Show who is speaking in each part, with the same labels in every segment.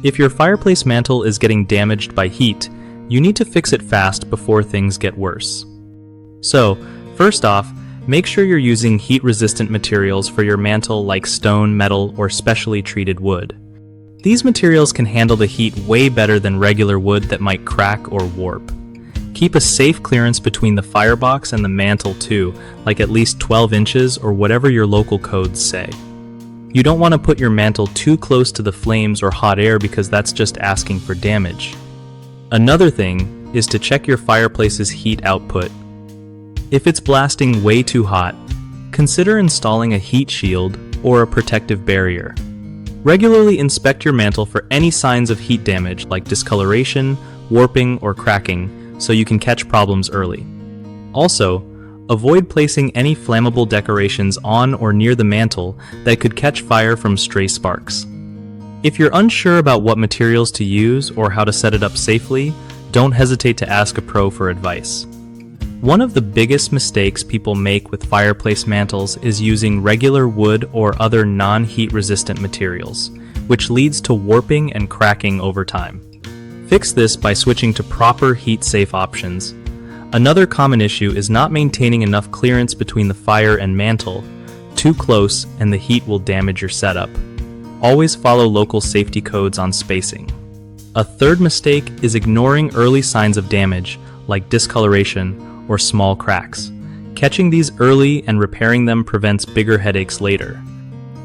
Speaker 1: If your fireplace mantle is getting damaged by heat, you need to fix it fast before things get worse. So, first off, make sure you're using heat-resistant materials for your mantle like stone, metal, or specially treated wood. These materials can handle the heat way better than regular wood that might crack or warp. Keep a safe clearance between the firebox and the mantle too, like at least 12 inches or whatever your local codes say. You don't want to put your mantle too close to the flames or hot air because that's just asking for damage. Another thing is to check your fireplace's heat output. If it's blasting way too hot, consider installing a heat shield or a protective barrier. Regularly inspect your mantle for any signs of heat damage like discoloration, warping, or cracking so you can catch problems early. Also, avoid placing any flammable decorations on or near the mantle that could catch fire from stray sparks. If you're unsure about what materials to use or how to set it up safely, don't hesitate to ask a pro for advice. One of the biggest mistakes people make with fireplace mantles is using regular wood or other non-heat resistant materials, which leads to warping and cracking over time. Fix this by switching to proper heat-safe options. Another common issue is not maintaining enough clearance between the fire and mantle. Too close and the heat will damage your setup. Always follow local safety codes on spacing. A third mistake is ignoring early signs of damage, like discoloration or small cracks. Catching these early and repairing them prevents bigger headaches later.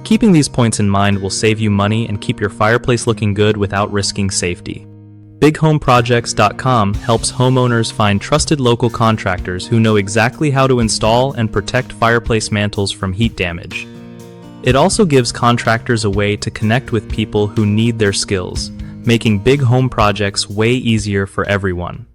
Speaker 1: Keeping these points in mind will save you money and keep your fireplace looking good without risking safety. BigHomeProjects.com helps homeowners find trusted local contractors who know exactly how to install and protect fireplace mantles from heat damage. It also gives contractors a way to connect with people who need their skills, making big home projects way easier for everyone.